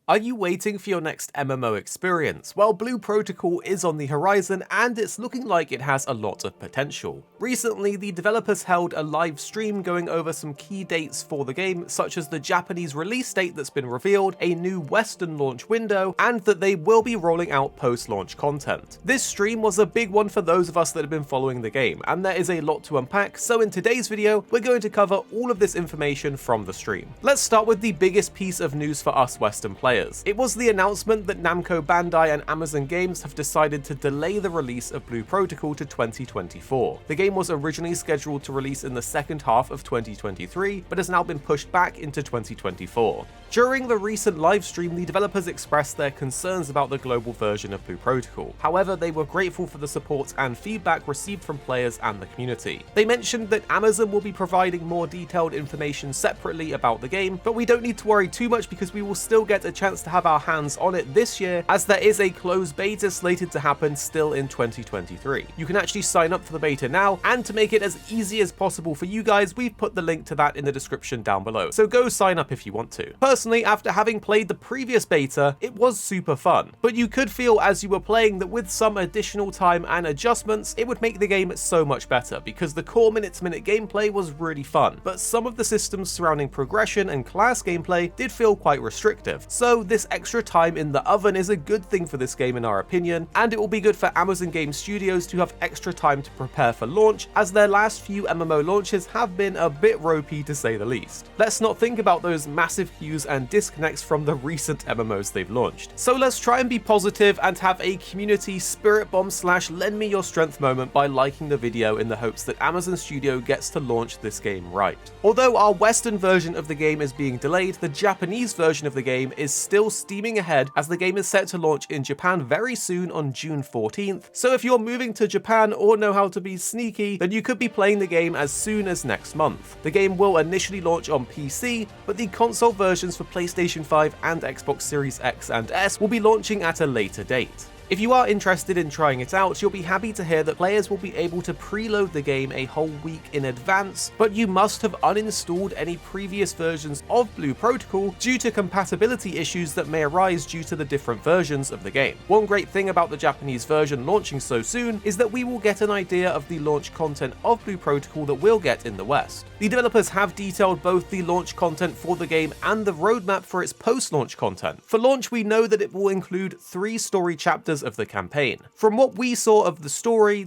Are you waiting for your next MMO experience? Well, Blue Protocol is on the horizon and it's looking like it has a lot of potential. Recently, the developers held a live stream going over some key dates for the game, such as the Japanese release date that's been revealed, a new Western launch window, and that they will be rolling out post-launch content. This stream was a big one for those of us that have been following the game, and there is a lot to unpack, so in today's video, we're going to cover all of this information from the stream. Let's start with the biggest piece of news for us Western players. It was the announcement that Namco Bandai and Amazon Games have decided to delay the release of Blue Protocol to 2024. The game was originally scheduled to release in the second half of 2023, but has now been pushed back into 2024. During the recent live stream, the developers expressed their concerns about the global version of Blue Protocol. However, they were grateful for the support and feedback received from players and the community. They mentioned that Amazon will be providing more detailed information separately about the game, but we don't need to worry too much because we will still get a chance to have our hands on it this year, as there is a closed beta slated to happen still in 2023. You can actually sign up for the beta now, and to make it as easy as possible for you guys, we've put the link to that in the description down below, so go sign up if you want to. Personally, after having played the previous beta, it was super fun, but you could feel as you were playing that with some additional time and adjustments, it would make the game so much better, because the core minute-to-minute gameplay was really fun, but some of the systems surrounding progression and class gameplay did feel quite restrictive. So this extra time in the oven is a good thing for this game in our opinion, and it will be good for Amazon Game Studios to have extra time to prepare for launch, as their last few MMO launches have been a bit ropey to say the least. Let's not think about those massive queues and disconnects from the recent MMOs they've launched. So let's try and be positive and have a community spirit bomb / lend me your strength moment by liking the video in the hopes that Amazon Studio gets to launch this game right. Although our Western version of the game is being delayed, the Japanese version of the game is still steaming ahead, as the game is set to launch in Japan very soon on June 14th. So if you're moving to Japan or know how to be sneaky, then you could be playing the game as soon as next month. The game will initially launch on PC, but the console versions for PlayStation 5 and Xbox Series X and S will be launching at a later date. If you are interested in trying it out, you'll be happy to hear that players will be able to preload the game a whole week in advance, but you must have uninstalled any previous versions of Blue Protocol due to compatibility issues that may arise due to the different versions of the game. One great thing about the Japanese version launching so soon is that we will get an idea of the launch content of Blue Protocol that we'll get in the West. The developers have detailed both the launch content for the game and the roadmap for its post-launch content. For launch, we know that it will include 3 story chapters of the campaign. From what we saw of the story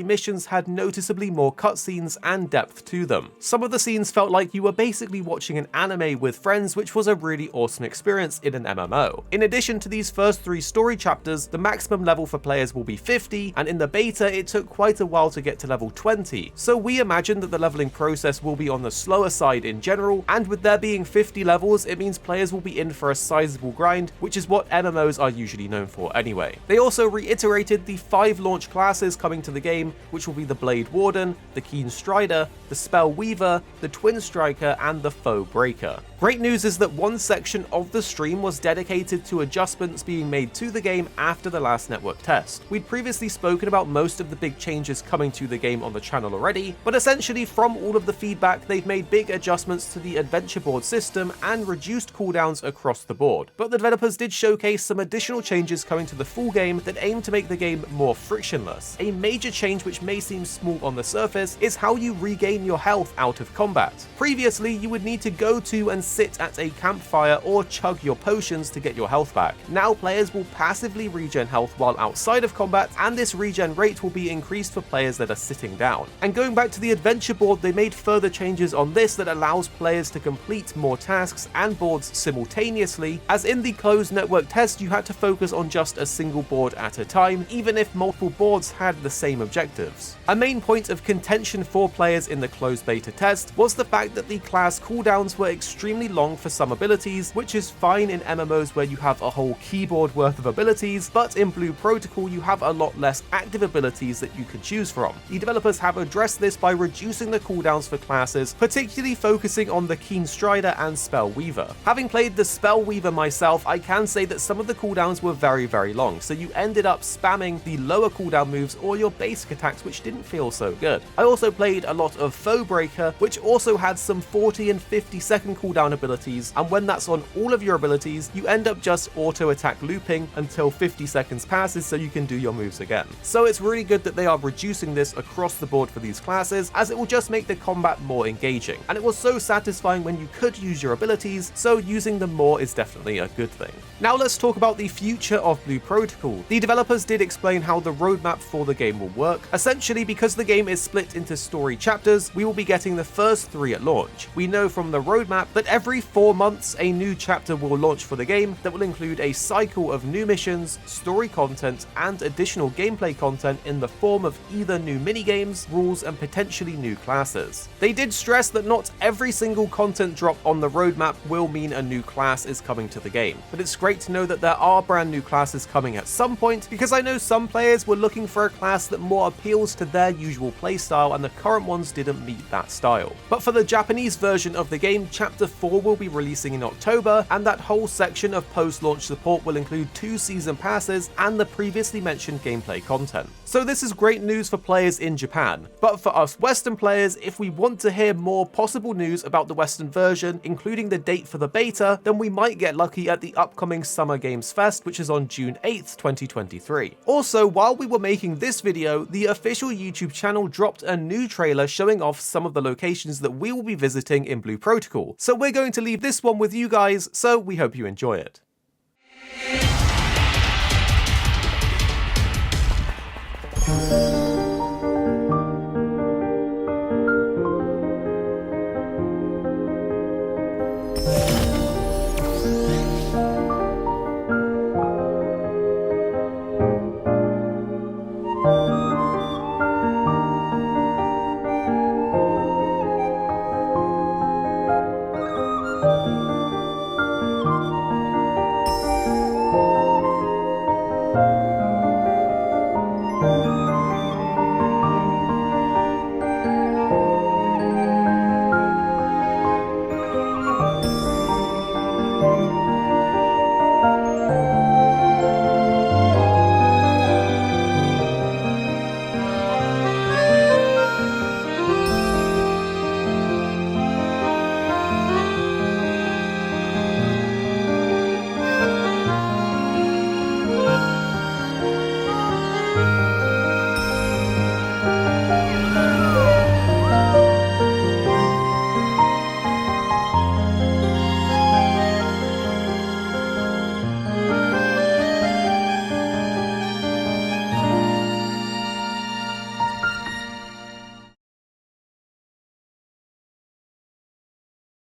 missions had noticeably more cutscenes and depth to them. Some of the scenes felt like you were basically watching an anime with friends, which was a really awesome experience in an MMO. In addition to these first 3 story chapters, the maximum level for players will be 50, and in the beta it took quite a while to get to level 20, so we imagine that the leveling process will be on the slower side in general, and with there being 50 levels, it means players will be in for a sizable grind, which is what MMOs are usually known for anyway. They also reiterated the 5 launch classes coming to the game, which will be the Blade Warden, the Keen Strider, the Spell Weaver, the Twin Striker, and the Foe Breaker. Great news is that one section of the stream was dedicated to adjustments being made to the game after the last network test. We'd previously spoken about most of the big changes coming to the game on the channel already, but essentially from all of the feedback, they've made big adjustments to the adventure board system and reduced cooldowns across the board. But the developers did showcase some additional changes coming to the full game that aim to make the game more frictionless. A major change, which may seem small on the surface, is how you regain your health out of combat. Previously, you would need to go to and sit at a campfire or chug your potions to get your health back. Now players will passively regen health while outside of combat, and this regen rate will be increased for players that are sitting down. And going back to the adventure board, they made further changes on this that allows players to complete more tasks and boards simultaneously, as in the closed network test you had to focus on just a single board at a time, even if multiple boards had the same objectives. A main point of contention for players in the closed beta test was the fact that the class cooldowns were extremely long for some abilities, which is fine in MMOs where you have a whole keyboard worth of abilities, but in Blue Protocol you have a lot less active abilities that you can choose from. The developers have addressed this by reducing the cooldowns for classes, particularly focusing on the Keen Strider and Spell Weaver. Having played the Spell Weaver myself, I can say that some of the cooldowns were very long, so you ended up spamming the lower cooldown moves or your basic attacks, which didn't feel so good. I also played a lot of Foe Breaker, which also had some 40 and 50 second cooldown abilities, and when that's on all of your abilities, you end up just auto attack looping until 50 seconds passes so you can do your moves again. So it's really good that they are reducing this across the board for these classes, as it will just make the combat more engaging. And it was so satisfying when you could use your abilities, so using them more is definitely a good thing. Now let's talk about the future of Blue Protocol. The developers did explain how the roadmap for the game will work. Essentially, because the game is split into story chapters, we will be getting the first 3 at launch. We know from the roadmap that every 4 months a new chapter will launch for the game that will include a cycle of new missions, story content, and additional gameplay content in the form of either new minigames, rules, and potentially new classes. They did stress that not every single content drop on the roadmap will mean a new class is coming to the game, but it's great to know that there are brand new classes coming at some point, because I know some players were looking for a class that more appeals to their usual playstyle, and the current ones didn't meet that style. But for the Japanese version of the game, Chapter 4 will be releasing in October, and that whole section of post-launch support will include 2 season passes and the previously mentioned gameplay content. So this is great news for players in Japan, but for us Western players, if we want to hear more possible news about the Western version, including the date for the beta, then we might get lucky at the upcoming Summer Games Fest, which is on June 8th, 2023. Also, while we were making this video, the official YouTube channel dropped a new trailer showing off some of the locations that we will be visiting in Blue Protocol. So we're going to leave this one with you guys, so we hope you enjoy it.